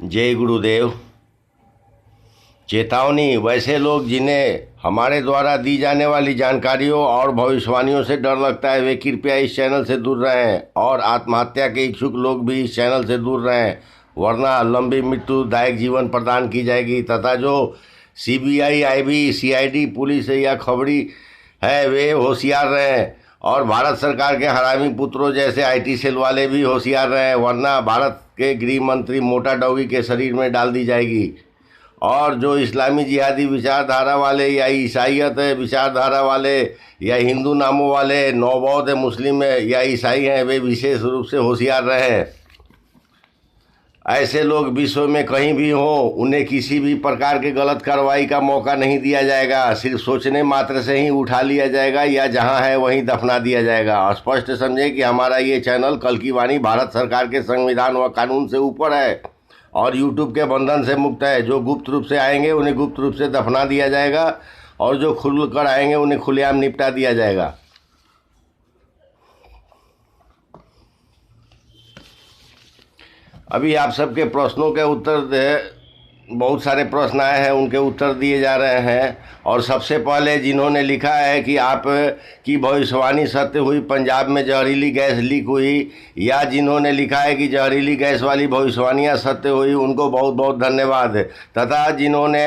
जय गुरुदेव। चेतावनी, वैसे लोग जिन्हें हमारे द्वारा दी जाने वाली जानकारियों और भविष्यवाणियों से डर लगता है वे कृपया इस चैनल से दूर रहें और आत्महत्या के इच्छुक लोग भी इस चैनल से दूर रहें, वरना लंबी मृत्युदायक जीवन प्रदान की जाएगी। तथा जो सीबीआई, आईबी, सीआईडी, पुलिस या खबरी है वे होशियार रहें और भारत सरकार के हरामी पुत्रों जैसे आईटी सेल वाले भी होशियार रहें, वरना भारत के गृह मंत्री मोटा डॉगी के शरीर में डाल दी जाएगी। और जो इस्लामी जिहादी विचारधारा वाले या ईसाइयत विचारधारा वाले या हिंदू नामों वाले नौबौद्ध मुस्लिम या ईसाई हैं वे विशेष रूप से होशियार रहें। ऐसे लोग विश्व में कहीं भी हों, उन्हें किसी भी प्रकार के गलत कार्रवाई का मौका नहीं दिया जाएगा। सिर्फ सोचने मात्र से ही उठा लिया जाएगा या जहां है वहीं दफना दिया जाएगा। स्पष्ट समझें कि हमारा ये चैनल कल की वाणी भारत सरकार के संविधान व कानून से ऊपर है और यूट्यूब के बंधन से मुक्त है। जो गुप्त रूप से आएंगे उन्हें गुप्त रूप से दफना दिया जाएगा और जो खुल कर आएंगे उन्हें खुलेआम निपटा दिया जाएगा। अभी आप सबके प्रश्नों के उत्तर, बहुत सारे प्रश्न आए हैं, उनके उत्तर दिए जा रहे हैं। और सबसे पहले जिन्होंने लिखा है कि आप की भविष्यवाणी सत्य हुई, पंजाब में जहरीली गैस लीक हुई, या जिन्होंने लिखा है कि जहरीली गैस वाली भविष्यवाणियाँ सत्य हुई, उनको बहुत बहुत धन्यवाद। तथा जिन्होंने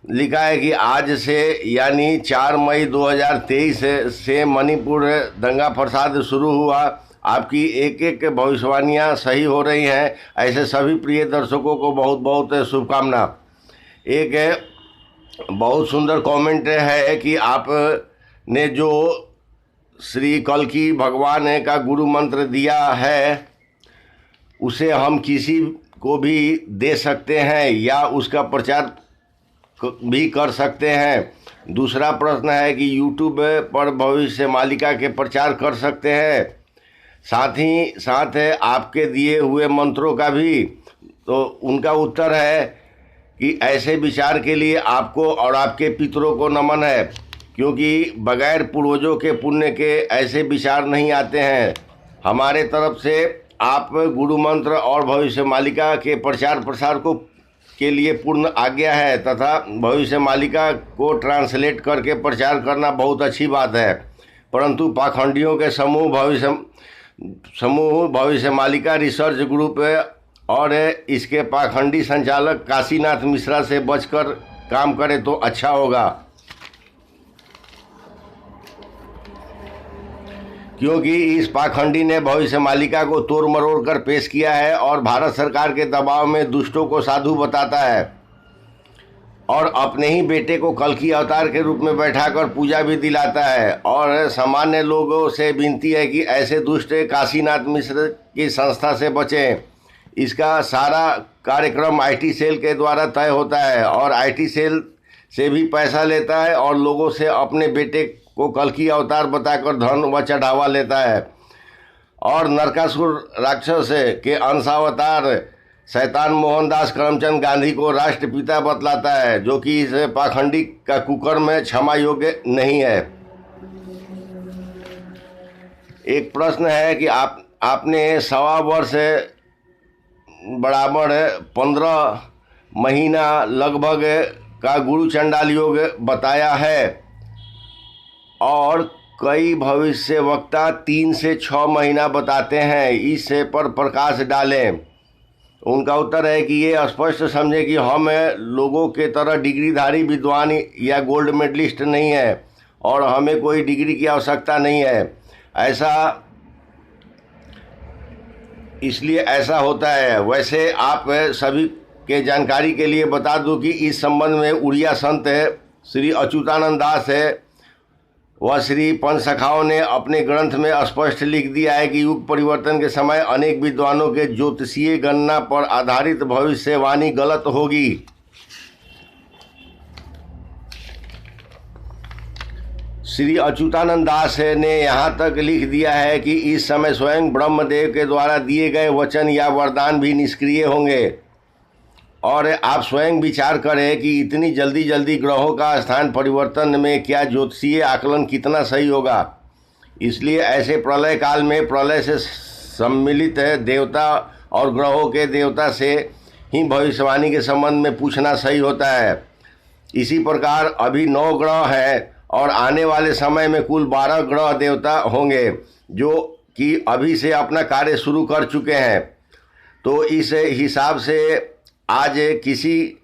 लिखा है कि आज से यानी 4 मई 2023 से मणिपुर दंगा फसाद शुरू हुआ, आपकी एक एक भविष्यवाणियाँ सही हो रही हैं। ऐसे सभी प्रिय दर्शकों को बहुत बहुत शुभकामना। एक बहुत सुंदर कमेंट है कि आपने जो श्री कल्कि भगवान का गुरु मंत्र दिया है उसे हम किसी को भी दे सकते हैं या उसका प्रचार भी कर सकते हैं। दूसरा प्रश्न है कि यूट्यूब पर भविष्य मालिका के प्रचार कर सकते हैं, साथ ही साथ आपके दिए हुए मंत्रों का भी। तो उनका उत्तर है कि ऐसे विचार के लिए आपको और आपके पितरों को नमन है, क्योंकि बगैर पूर्वजों के पुण्य के ऐसे विचार नहीं आते हैं। हमारे तरफ से आप गुरु मंत्र और भविष्य मालिका के प्रचार प्रसार के लिए पूर्ण आज्ञा है तथा भविष्य मालिका को ट्रांसलेट करके प्रचार करना बहुत अच्छी बात है। परंतु पाखंडियों के समूह भविष्य मालिका रिसर्च ग्रुप और इसके पाखंडी संचालक काशीनाथ मिश्रा से बचकर काम करे तो अच्छा होगा, क्योंकि इस पाखंडी ने भविष्य मालिका को तोड़ मरोड़ कर पेश किया है और भारत सरकार के दबाव में दुष्टों को साधु बताता है और अपने ही बेटे को कल्कि अवतार के रूप में बैठाकर पूजा भी दिलाता है। और सामान्य लोगों से विनती है कि ऐसे दुष्ट काशीनाथ मिश्र की संस्था से बचें। इसका सारा कार्यक्रम आईटी सेल के द्वारा तय होता है और आईटी सेल से भी पैसा लेता है और लोगों से अपने बेटे को कल्कि अवतार बताकर धन व चढ़ावा लेता है। और नरकासुर राक्षस के अंशावतार शैतान मोहनदास करमचंद गांधी को राष्ट्रपिता बतलाता है, जो कि इस पाखंडी का कुकर्म में क्षमा योग्य नहीं है। एक प्रश्न है कि आपने 1.25 वर्ष बराबर 15 महीना लगभग का गुरु चंडाल योग बताया है और कई भविष्यवक्ता 3 से 6 महीना बताते हैं, इस पर प्रकाश डालें। उनका उत्तर है कि ये स्पष्ट समझे कि हम लोगों के तरह डिग्रीधारी विद्वान या गोल्ड मेडलिस्ट नहीं है और हमें कोई डिग्री की आवश्यकता नहीं है। इसलिए ऐसा होता है। वैसे आप सभी के जानकारी के लिए बता दूं कि इस संबंध में उड़िया संत श्री अच्युतानंद दास व श्री पंचसखाओं ने अपने ग्रंथ में स्पष्ट लिख दिया है कि युग परिवर्तन के समय अनेक विद्वानों के ज्योतिषीय गणना पर आधारित भविष्यवाणी गलत होगी। श्री अच्युतानंद दास ने यहाँ तक लिख दिया है कि इस समय स्वयं ब्रह्मदेव के द्वारा दिए गए वचन या वरदान भी निष्क्रिय होंगे। और आप स्वयं विचार करें कि इतनी जल्दी ग्रहों का स्थान परिवर्तन में क्या ज्योतिषीय आकलन कितना सही होगा। इसलिए ऐसे प्रलय काल में प्रलय से सम्मिलित देवता और ग्रहों के देवता से ही भविष्यवाणी के संबंध में पूछना सही होता है। इसी प्रकार अभी 9 ग्रह हैं और आने वाले समय में कुल 12 ग्रह देवता होंगे जो कि अभी से अपना कार्य शुरू कर चुके हैं। तो इस हिसाब से आज किसी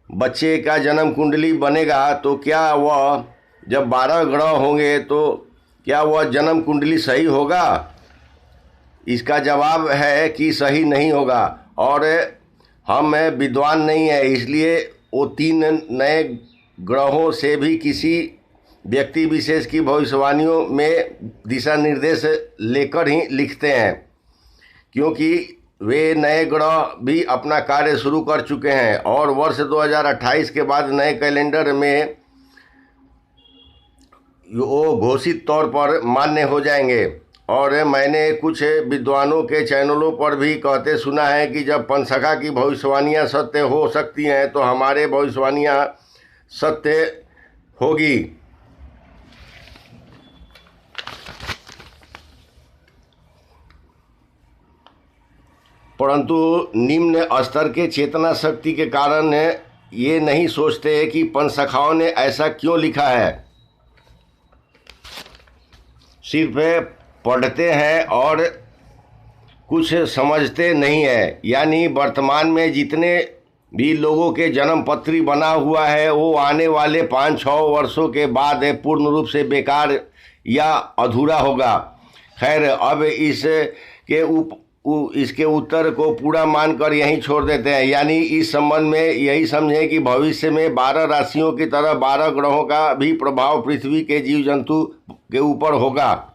बच्चे का जन्म कुंडली बनेगा तो क्या वह जब 12 ग्रह होंगे तो क्या वह जन्म कुंडली सही होगा? इसका जवाब है कि सही नहीं होगा। और हम विद्वान नहीं है, इसलिए वो 3 नए ग्रहों से भी किसी व्यक्ति विशेष की भविष्यवाणियों में दिशा निर्देश लेकर ही लिखते हैं, क्योंकि वे नए ग्रह भी अपना कार्य शुरू कर चुके हैं और वर्ष 2028 के बाद नए कैलेंडर में वो घोषित तौर पर मान्य हो जाएंगे। और मैंने कुछ विद्वानों के चैनलों पर भी कहते सुना है कि जब पंचसखा की भविष्यवाणियाँ सत्य हो सकती हैं तो हमारे भविष्यवाणियाँ सत्य होगी। परंतु निम्न स्तर के चेतना शक्ति के कारण ये नहीं सोचते कि पंचसखाओं ने ऐसा क्यों लिखा है, सिर्फ पढ़ते हैं और कुछ समझते नहीं है। यानी वर्तमान में जितने भी लोगों के जन्म पत्री बना हुआ है वो आने वाले 5-6 वर्षों के बाद पूर्ण रूप से बेकार या अधूरा होगा। खैर, अब इसके उत्तर को पूरा मानकर यहीं छोड़ देते हैं। यानी इस संबंध में यही समझें कि भविष्य में 12 राशियों की तरह 12 ग्रहों का भी प्रभाव पृथ्वी के जीव जंतु के ऊपर होगा।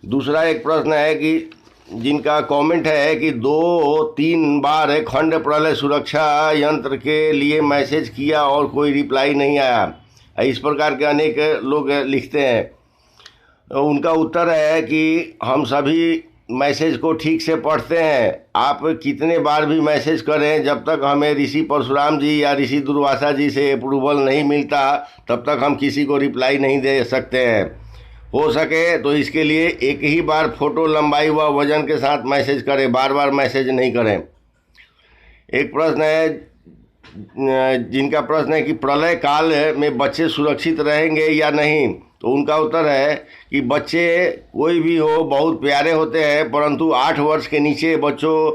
दूसरा एक प्रश्न है कि जिनका कमेंट है कि 2-3 बार खंड प्रलय सुरक्षा यंत्र के लिए मैसेज किया और कोई रिप्लाई नहीं आया। इस प्रकार के अनेक लोग लिखते हैं। उनका उत्तर है कि हम सभी मैसेज को ठीक से पढ़ते हैं। आप कितने बार भी मैसेज करें, जब तक हमें ऋषि परशुराम जी या ऋषि दुर्वासा जी से अप्रूवल नहीं मिलता तब तक हम किसी को रिप्लाई नहीं दे सकते हैं। हो सके तो इसके लिए एक ही बार फोटो लंबाई व वजन के साथ मैसेज करें, बार बार मैसेज नहीं करें। एक प्रश्न है जिनका प्रश्न है कि प्रलय काल में बच्चे सुरक्षित रहेंगे या नहीं। तो उनका उत्तर है कि बच्चे कोई भी हो बहुत प्यारे होते हैं, परंतु 8 वर्ष के नीचे बच्चों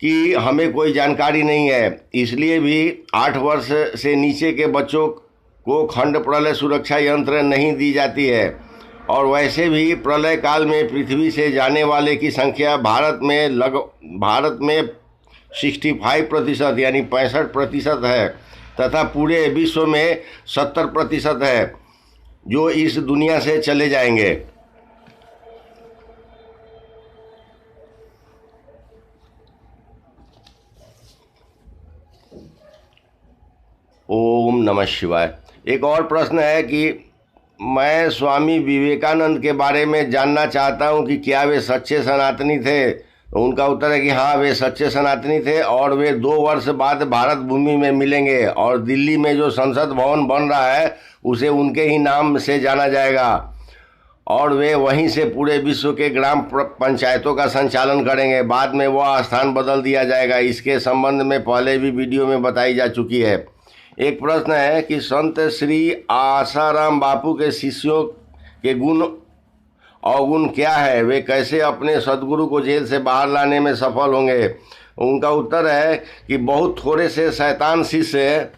की हमें कोई जानकारी नहीं है। इसलिए भी 8 वर्ष से नीचे के बच्चों को खंड प्रलय सुरक्षा यंत्र नहीं दी जाती है। और वैसे भी प्रलय काल में पृथ्वी से जाने वाले की संख्या भारत में 65% यानी 65% है तथा पूरे विश्व में 70% है जो इस दुनिया से चले जाएंगे। ओम नमः शिवाय। एक और प्रश्न है कि मैं स्वामी विवेकानंद के बारे में जानना चाहता हूं कि क्या वे सच्चे सनातनी थे। तो उनका उत्तर है कि हाँ, वे सच्चे सनातनी थे और वे 2 वर्ष बाद भारत भूमि में मिलेंगे और दिल्ली में जो संसद भवन बन रहा है उसे उनके ही नाम से जाना जाएगा और वे वहीं से पूरे विश्व के ग्राम पंचायतों का संचालन करेंगे। बाद में वह स्थान बदल दिया जाएगा। इसके संबंध में पहले भी वीडियो में बताई जा चुकी है। एक प्रश्न है कि संत श्री आसाराम बापू के शिष्यों के गुण अवगुण क्या है, वे कैसे अपने सदगुरु को जेल से बाहर लाने में सफल होंगे। उनका उत्तर है कि बहुत थोड़े से शैतान शिष्य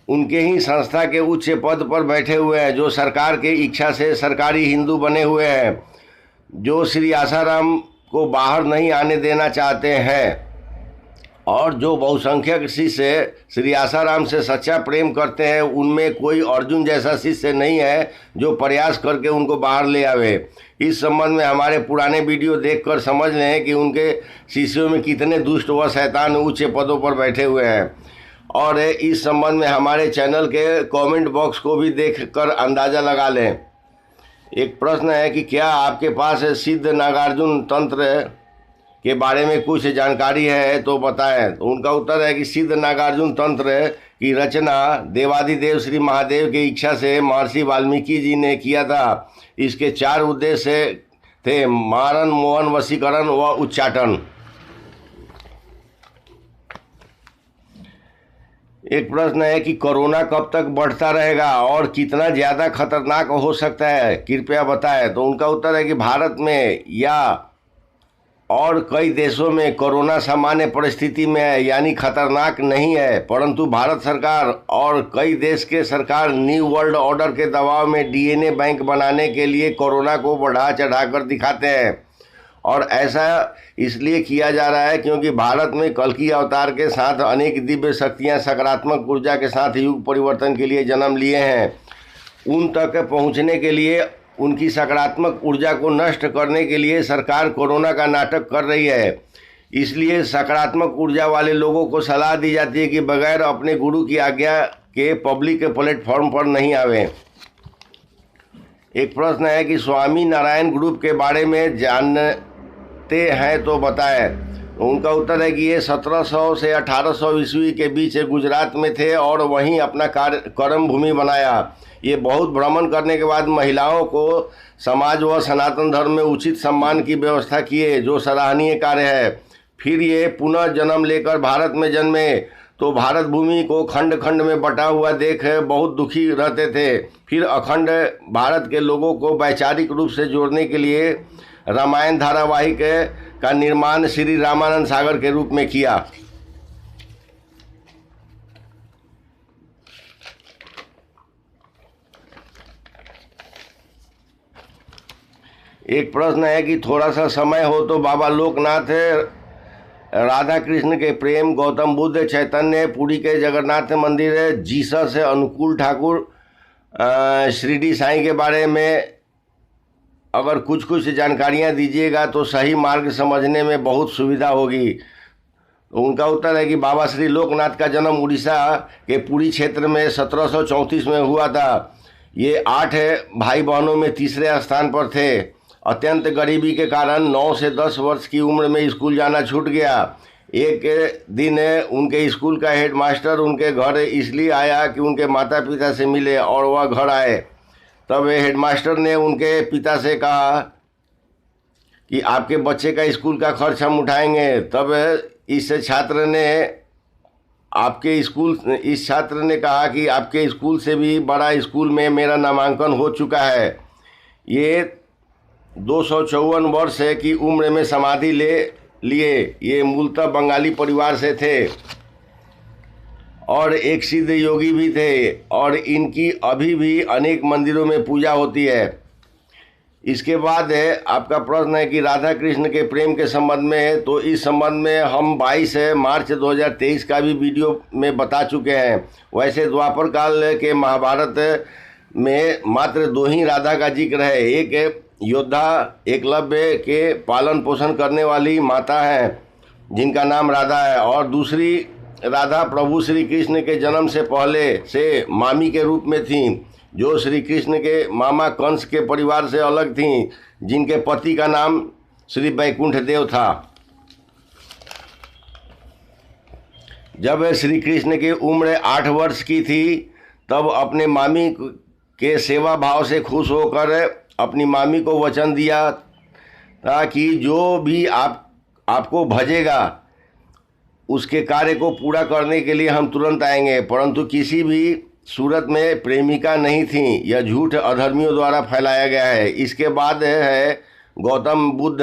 उनके ही संस्था के उच्च पद पर बैठे हुए हैं जो सरकार के इच्छा से सरकारी हिंदू बने हुए हैं, जो श्री आसाराम को बाहर नहीं आने देना चाहते हैं। और जो बहुसंख्यक शिष्य श्री आसाराम से सच्चा प्रेम करते हैं उनमें कोई अर्जुन जैसा शिष्य नहीं है जो प्रयास करके उनको बाहर ले आवे। इस संबंध में हमारे पुराने वीडियो देखकर समझ लें कि उनके शिष्यों में कितने दुष्ट व शैतान उच्च पदों पर बैठे हुए हैं। और इस संबंध में हमारे चैनल के कमेंट बॉक्स को भी देखकर अंदाज़ा लगा लें। एक प्रश्न है कि क्या आपके पास सिद्ध नागार्जुन तंत्र के बारे में कुछ जानकारी है तो बताएं। तो उनका उत्तर है कि सिद्ध नागार्जुन तंत्र की रचना देवादिदेव श्री महादेव की इच्छा से महर्षि वाल्मीकि जी ने किया था। इसके 4 उद्देश्य थे: मारन, मोहन, वशीकरण व उच्चाटन। एक प्रश्न है कि कोरोना कब तक बढ़ता रहेगा और कितना ज़्यादा खतरनाक हो सकता है, कृपया बताएं। तो उनका उत्तर है कि भारत में या और कई देशों में कोरोना सामान्य परिस्थिति में है, यानी खतरनाक नहीं है, परंतु भारत सरकार और कई देश के सरकार न्यू वर्ल्ड ऑर्डर के दबाव में डीएनए बैंक बनाने के लिए कोरोना को बढ़ा चढ़ाकर दिखाते हैं। और ऐसा इसलिए किया जा रहा है क्योंकि भारत में कल्कि अवतार के साथ अनेक दिव्य शक्तियां सकारात्मक ऊर्जा के साथ युग परिवर्तन के लिए जन्म लिए हैं। उन तक पहुंचने के लिए उनकी सकारात्मक ऊर्जा को नष्ट करने के लिए सरकार कोरोना का नाटक कर रही है। इसलिए सकारात्मक ऊर्जा वाले लोगों को सलाह दी जाती है कि बगैर अपने गुरु की आज्ञा के पब्लिक के प्लेटफॉर्म पर नहीं आवें। एक प्रश्न है कि स्वामी नारायण ग्रुप के बारे में जानते हैं तो बताएं। उनका उत्तर है कि ये 1700 से 1800 ईस्वी के बीच गुजरात में थे और वहीं अपना कर्म भूमि बनाया। ये बहुत भ्रमण करने के बाद महिलाओं को समाज व सनातन धर्म में उचित सम्मान की व्यवस्था किए, जो सराहनीय कार्य है। फिर ये पुनः जन्म लेकर भारत में जन्मे तो भारत भूमि को खंड खंड में बटा हुआ देख बहुत दुखी रहते थे। फिर अखंड भारत के लोगों को वैचारिक रूप से जोड़ने के लिए रामायण धारावाहिक का निर्माण श्री रामानंद सागर के रूप में किया। एक प्रश्न है कि थोड़ा सा समय हो तो बाबा लोकनाथ राधा कृष्ण के प्रेम, गौतम बुद्ध, चैतन्य, पुरी के जगन्नाथ मंदिर, जीसस, अनुकूल ठाकुर, शिरडी साईं के बारे में अगर कुछ कुछ जानकारियां दीजिएगा तो सही मार्ग समझने में बहुत सुविधा होगी। उनका उत्तर है कि बाबा श्री लोकनाथ का जन्म उड़ीसा के पुरी क्षेत्र में 1734 में हुआ था। ये 8 भाई बहनों में तीसरे स्थान पर थे। अत्यंत गरीबी के कारण 9 से 10 वर्ष की उम्र में स्कूल जाना छूट गया। एक दिन उनके स्कूल का हेडमास्टर उनके घर इसलिए आया कि उनके माता पिता से मिले और वह घर आए। तब हेडमास्टर ने उनके पिता से कहा कि आपके बच्चे का स्कूल का खर्च हम उठाएंगे। तब इस छात्र ने कहा कि आपके स्कूल से भी बड़ा स्कूल में मेरा नामांकन हो चुका है। ये 254 वर्ष की उम्र में समाधि ले लिए। ये मूलतः बंगाली परिवार से थे और एक सिद्ध योगी भी थे और इनकी अभी भी अनेक मंदिरों में पूजा होती है। इसके बाद है आपका प्रश्न है कि राधा कृष्ण के प्रेम के संबंध में है। तो इस संबंध में हम 22 मार्च 2023 का भी वीडियो में बता चुके हैं। वैसे द्वापर काल के महाभारत में मात्र 2 ही राधा का जिक्र है। एक योद्धा एकलव्य के पालन पोषण करने वाली माता है जिनका नाम राधा है, और दूसरी राधा प्रभु श्री कृष्ण के जन्म से पहले से मामी के रूप में थीं, जो श्री कृष्ण के मामा कंस के परिवार से अलग थीं, जिनके पति का नाम श्री वैकुंठ देव था। जब श्री कृष्ण की उम्र 8 वर्ष की थी तब अपने मामी के सेवा भाव से खुश होकर अपनी मामी को वचन दिया था कि जो भी आपको भजेगा उसके कार्य को पूरा करने के लिए हम तुरंत आएंगे। परंतु किसी भी सूरत में प्रेमिका नहीं थी। यह झूठ अधर्मियों द्वारा फैलाया गया है। इसके बाद है गौतम बुद्ध।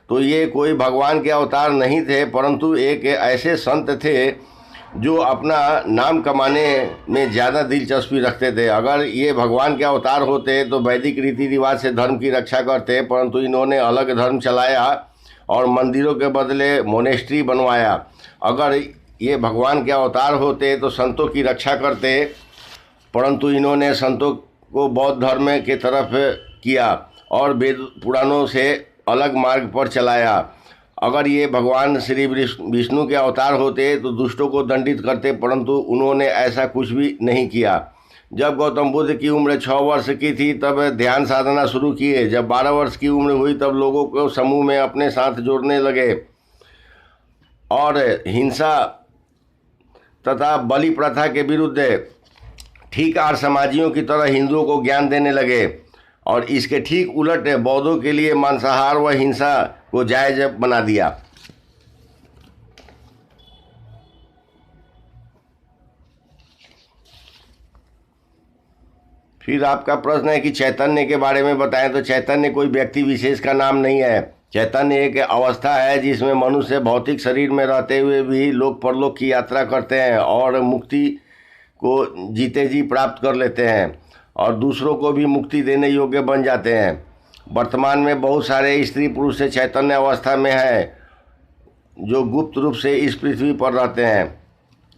तो ये कोई भगवान के अवतार नहीं थे, परंतु एक ऐसे संत थे जो अपना नाम कमाने में ज़्यादा दिलचस्पी रखते थे। अगर ये भगवान के अवतार होते तो वैदिक रीति रिवाज से धर्म की रक्षा करते, परंतु इन्होंने अलग धर्म चलाया और मंदिरों के बदले मोनेस्ट्री बनवाया। अगर ये भगवान के अवतार होते तो संतों की रक्षा करते, परंतु इन्होंने संतों को बौद्ध धर्म के तरफ किया और वेद पुराणों से अलग मार्ग पर चलाया। अगर ये भगवान श्री विष्णु के अवतार होते तो दुष्टों को दंडित करते, परंतु उन्होंने ऐसा कुछ भी नहीं किया। जब गौतम बुद्ध की उम्र 6 वर्ष की थी तब ध्यान साधना शुरू किए। जब 12 वर्ष की उम्र हुई तब लोगों को समूह में अपने साथ जोड़ने लगे और हिंसा तथा बलि प्रथा के विरुद्ध ठीक आर्य समाजियों की तरह हिंदुओं को ज्ञान देने लगे। और इसके ठीक उलट बौद्धों के लिए मांसाहार व हिंसा को जायज़ बना दिया। फिर आपका प्रश्न है कि चैतन्य के बारे में बताएं। तो चैतन्य कोई व्यक्ति विशेष का नाम नहीं है। चैतन्य एक अवस्था है जिसमें मनुष्य भौतिक शरीर में रहते हुए भी लोक परलोक की यात्रा करते हैं और मुक्ति को जीते जी प्राप्त कर लेते हैं और दूसरों को भी मुक्ति देने योग्य बन जाते हैं। वर्तमान में बहुत सारे स्त्री पुरुष से चैतन्य अवस्था में है जो गुप्त रूप से इस पृथ्वी पर रहते हैं।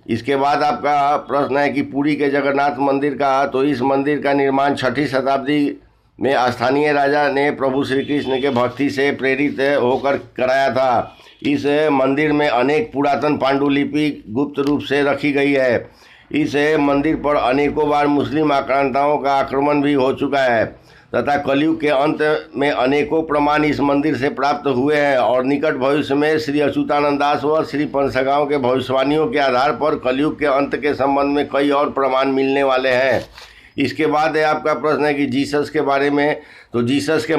इसके बाद आपका प्रश्न है कि पुरी के जगन्नाथ मंदिर का। तो इस मंदिर का निर्माण 6ठी शताब्दी में स्थानीय राजा ने प्रभु श्री कृष्ण के भक्ति से प्रेरित होकर कराया था। इस मंदिर में अनेक पुरातन पांडुलिपि गुप्त रूप से रखी गई है। इस मंदिर पर अनेकों बार मुस्लिम आक्रांताओं का आक्रमण भी हो चुका है तथा कलयुग के अंत में अनेकों प्रमाण इस मंदिर से प्राप्त हुए हैं और निकट भविष्य में श्री अच्युतानंद दास व श्री पंचसखाओं के भविष्यवाणियों के आधार पर कलयुग के अंत के संबंध में कई और प्रमाण मिलने वाले हैं। इसके बाद है आपका प्रश्न है कि जीसस के बारे में। तो जीसस के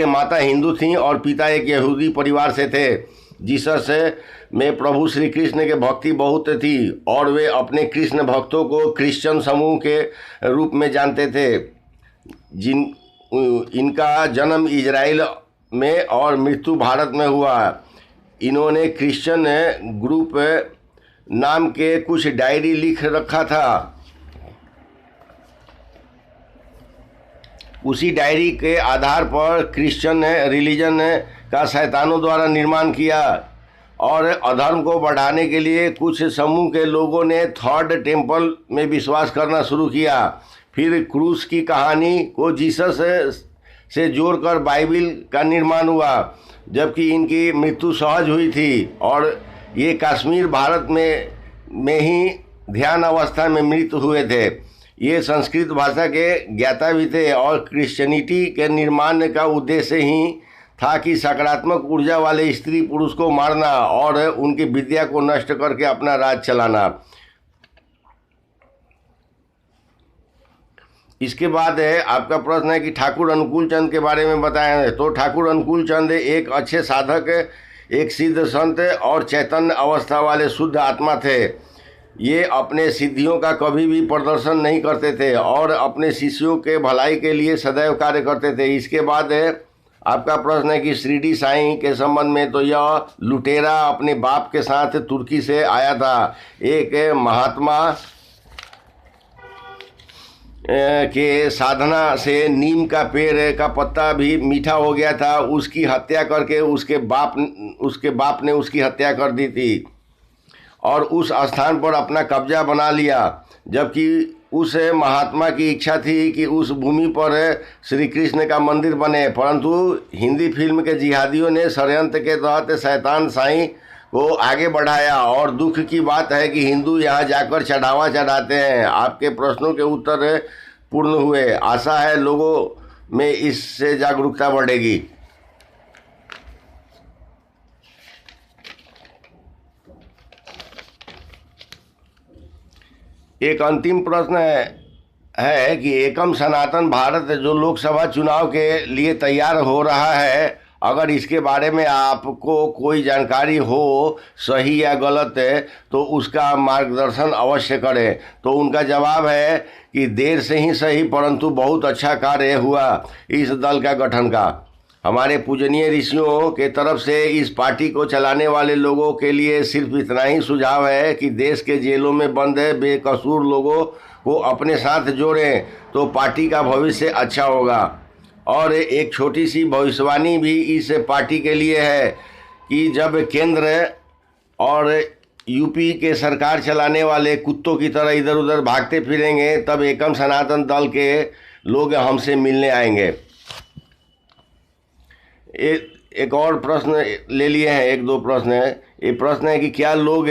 माता हिंदू थीं और पिता एक यहूदी परिवार से थे। जीसस में प्रभु श्री कृष्ण के भक्ति बहुत थी और वे अपने कृष्ण भक्तों को क्रिश्चियन समूह के रूप में जानते थे। इनका जन्म इजराइल में और मृत्यु भारत में हुआ। इन्होंने क्रिश्चियन ग्रुप नाम के कुछ डायरी लिख रखा था। उसी डायरी के आधार पर क्रिश्चियन रिलीजन का शैतानों द्वारा निर्माण किया और अधर्म को बढ़ाने के लिए कुछ समूह के लोगों ने थर्ड टेम्पल में विश्वास करना शुरू किया। फिर क्रूस की कहानी को जीसस से जोड़कर बाइबिल का निर्माण हुआ, जबकि इनकी मृत्यु सहज हुई थी और ये कश्मीर भारत में ही ध्यान अवस्था में मृत हुए थे। ये संस्कृत भाषा के ज्ञाता भी थे और क्रिश्चियनिटी के निर्माण का उद्देश्य ही था कि सकारात्मक ऊर्जा वाले स्त्री पुरुष को मारना और उनकी विद्या को नष्ट करके अपना राज चलाना। इसके बाद है आपका प्रश्न है कि ठाकुर अनुकूल चंद के बारे में बताएं। तो ठाकुर अनुकूल चंद एक अच्छे साधक, एक सिद्ध संत और चैतन्य अवस्था वाले शुद्ध आत्मा थे। ये अपने सिद्धियों का कभी भी प्रदर्शन नहीं करते थे और अपने शिष्यों के भलाई के लिए सदैव कार्य करते थे। इसके बाद है आपका प्रश्न है कि शिरडी साईं के संबंध में। तो यह लुटेरा अपने बाप के साथ तुर्की से आया था। एक महात्मा के साधना से नीम का पेड़ का पत्ता भी मीठा हो गया था। उसकी हत्या करके उसके बाप ने उसकी हत्या कर दी थी और उस स्थान पर अपना कब्जा बना लिया, जबकि उस महात्मा की इच्छा थी कि उस भूमि पर श्री कृष्ण का मंदिर बने, परंतु हिंदी फिल्म के जिहादियों ने षड्यंत्र के तहत शैतान साईं को आगे बढ़ाया और दुख की बात है कि हिंदू यहाँ जाकर चढ़ावा चढ़ाते हैं। आपके प्रश्नों के उत्तर पूर्ण हुए। आशा है लोगों में इससे जागरूकता बढ़ेगी। एक अंतिम प्रश्न है कि एकम सनातन भारत जो लोकसभा चुनाव के लिए तैयार हो रहा है, अगर इसके बारे में आपको कोई जानकारी हो, सही या गलत है, तो उसका मार्गदर्शन अवश्य करें। तो उनका जवाब है कि देर से ही सही परंतु बहुत अच्छा कार्य हुआ इस दल का गठन का। हमारे पूजनीय ऋषियों के तरफ से इस पार्टी को चलाने वाले लोगों के लिए सिर्फ इतना ही सुझाव है कि देश के जेलों में बंद बेकसूर लोगों को अपने साथ जोड़ें तो पार्टी का भविष्य अच्छा होगा। और एक छोटी सी भविष्यवाणी भी इस पार्टी के लिए है कि जब केंद्र और यूपी के सरकार चलाने वाले कुत्तों की तरह इधर उधर भागते फिरेंगे, तब एकम सनातन दल के लोग हमसे मिलने आएंगे। एक और प्रश्न ले लिए हैं, एक दो प्रश्न है। ये प्रश्न है कि क्या लोग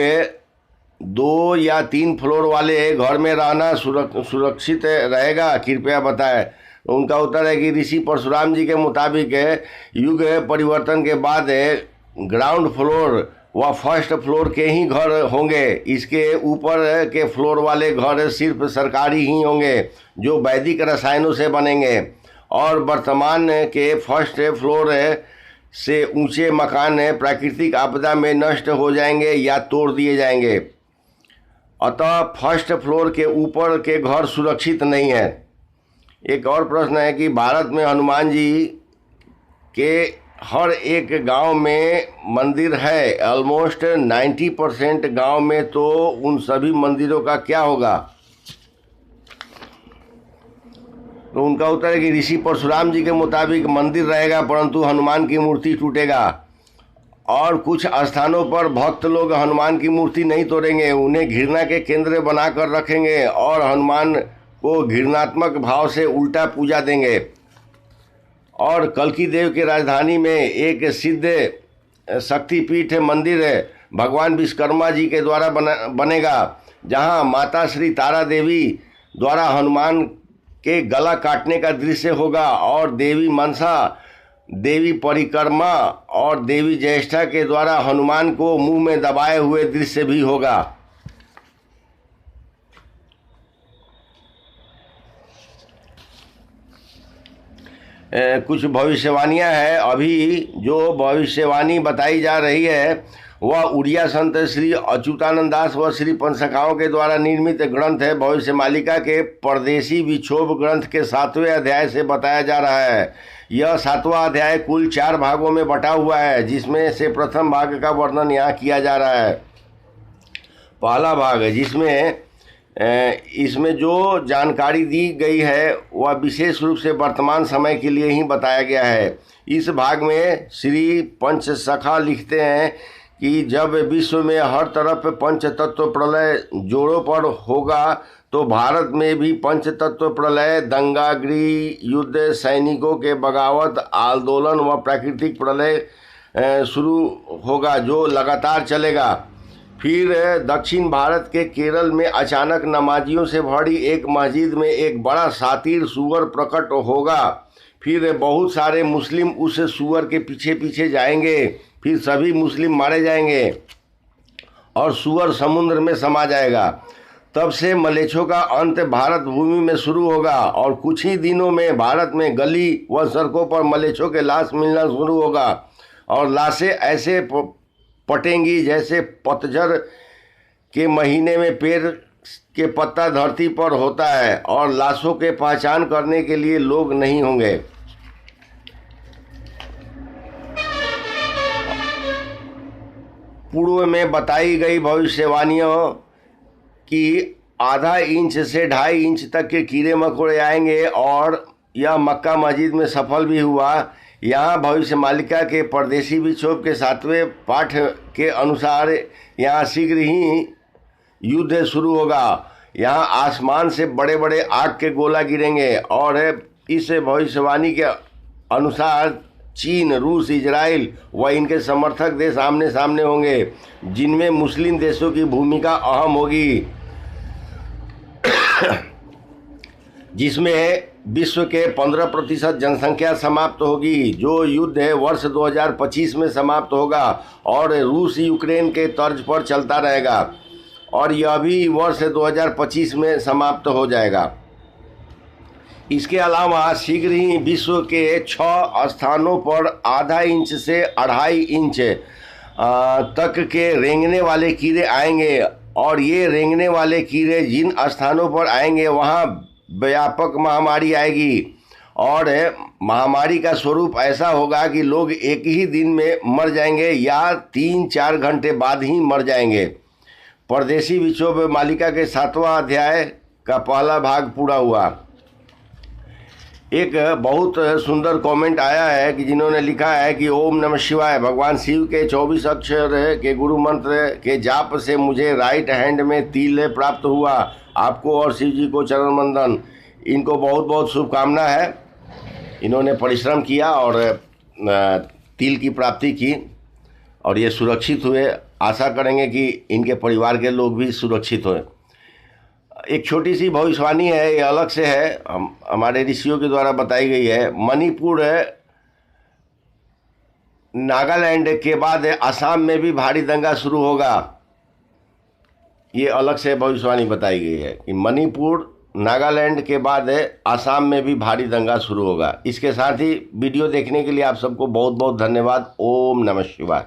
2 या 3 फ्लोर वाले घर में रहना सुरक्षित रहेगा, कृपया बताएं। उनका उत्तर है कि ऋषि परशुराम जी के मुताबिक युग परिवर्तन के बाद ग्राउंड फ्लोर व फर्स्ट फ्लोर के ही घर होंगे। इसके ऊपर के फ्लोर वाले घर सिर्फ सरकारी ही होंगे जो वैदिक रसायनों से बनेंगे और वर्तमान के फर्स्ट फ्लोर से ऊंचे मकान प्राकृतिक आपदा में नष्ट हो जाएंगे या तोड़ दिए जाएंगे। अतः फर्स्ट फ्लोर के ऊपर के घर सुरक्षित नहीं है। एक और प्रश्न है कि भारत में हनुमान जी के हर एक गांव में मंदिर है, ऑलमोस्ट 90% गांव में, तो उन सभी मंदिरों का क्या होगा? तो उनका उत्तर है कि ऋषि परशुराम जी के मुताबिक मंदिर रहेगा परंतु हनुमान की मूर्ति टूटेगा, और कुछ स्थानों पर भक्त लोग हनुमान की मूर्ति नहीं तोड़ेंगे, उन्हें घृणा के केंद्र बनाकर रखेंगे और हनुमान को घृणात्मक भाव से उल्टा पूजा देंगे। और कल्की देव की राजधानी में एक सिद्ध शक्तिपीठ मंदिर भगवान विश्वकर्मा जी के द्वारा बनेगा, जहां माता श्री तारा देवी द्वारा हनुमान के गला काटने का दृश्य होगा, और देवी मनसा, देवी परिक्रमा और देवी ज्येष्ठा के द्वारा हनुमान को मुंह में दबाए हुए दृश्य भी होगा। कुछ भविष्यवाणियां हैं। अभी जो भविष्यवाणी बताई जा रही है वह उड़िया संत श्री अच्युतानंद दास व श्री पंचसखाओं के द्वारा निर्मित ग्रंथ है। भविष्य मालिका के परदेशी विक्षोभ ग्रंथ के 7वें अध्याय से बताया जा रहा है। यह 7वां अध्याय कुल 4 भागों में बटा हुआ है, जिसमें से प्रथम भाग का वर्णन यहाँ किया जा रहा है। पहला भाग है जिसमें इसमें जो जानकारी दी गई है वह विशेष रूप से वर्तमान समय के लिए ही बताया गया है। इस भाग में श्री पंचसखा लिखते हैं कि जब विश्व में हर तरफ पंच तत्व प्रलय जोरों पर होगा तो भारत में भी पंच तत्व प्रलय, दंगा, गृह युद्ध, सैनिकों के बगावत, आंदोलन व प्राकृतिक प्रलय शुरू होगा जो लगातार चलेगा। फिर दक्षिण भारत के केरल में अचानक नमाजियों से भरी एक मस्जिद में एक बड़ा सातिर सूअर प्रकट होगा। फिर बहुत सारे मुस्लिम उस सूअर के पीछे पीछे जाएंगे, फिर सभी मुस्लिम मारे जाएंगे और सूअर समुद्र में समा जाएगा। तब से मलेच्छों का अंत भारत भूमि में शुरू होगा और कुछ ही दिनों में भारत में गली व सड़कों पर मलेच्छों के लाश मिलना शुरू होगा और लाशें ऐसे पटेंगी जैसे पतझड़ के महीने में पेड़ के पत्ता धरती पर होता है, और लाशों के पहचान करने के लिए लोग नहीं होंगे। पूर्व में बताई गई भविष्यवाणियों कि आधा इंच से 2.5 इंच तक के कीड़े मकोड़े आएंगे और यह मक्का मस्जिद में सफल भी हुआ। यहाँ भविष्य मालिका के परदेशी विक्षोभ के 7वें पाठ के अनुसार यहाँ शीघ्र ही युद्ध शुरू होगा। यहाँ आसमान से बड़े बड़े आग के गोला गिरेंगे और इस भविष्यवाणी के अनुसार चीन, रूस, इजराइल व इनके समर्थक देश आमने सामने होंगे, जिनमें मुस्लिम देशों की भूमिका अहम होगी, जिसमें विश्व के 15% जनसंख्या समाप्त होगी। जो युद्ध है वर्ष 2025 में समाप्त होगा और रूस यूक्रेन के तर्ज पर चलता रहेगा और यह भी वर्ष 2025 में समाप्त हो जाएगा। इसके अलावा शीघ्र ही विश्व के 6 स्थानों पर आधा इंच से 2.5 इंच तक के रेंगने वाले कीड़े आएंगे और ये रेंगने वाले कीड़े जिन स्थानों पर आएंगे वहाँ व्यापक महामारी आएगी और महामारी का स्वरूप ऐसा होगा कि लोग एक ही दिन में मर जाएंगे या 3-4 घंटे बाद ही मर जाएंगे। परदेशी विक्षोभ मालिका के 7वां अध्याय का पहला भाग पूरा हुआ। एक बहुत सुंदर कमेंट आया है कि जिन्होंने लिखा है कि ओम नमः शिवाय, भगवान शिव के 24 अक्षर के गुरु मंत्र के जाप से मुझे राइट हैंड में तिल प्राप्त हुआ। आपको और शिव जी को चरण वंदन। इनको बहुत बहुत शुभकामना है। इन्होंने परिश्रम किया और तिल की प्राप्ति की और ये सुरक्षित हुए। आशा करेंगे कि इनके परिवार के लोग भी सुरक्षित हों। एक छोटी सी भविष्यवाणी है, ये अलग से है, हमारे ऋषियों के द्वारा बताई गई है। मणिपुर, नागालैंड के बाद असम में भी भारी दंगा शुरू होगा। ये अलग से भविष्यवाणी बताई गई है कि मणिपुर, नागालैंड के बाद असम में भी भारी दंगा शुरू होगा। इसके साथ ही वीडियो देखने के लिए आप सबको बहुत बहुत धन्यवाद। ओम नमः शिवाय।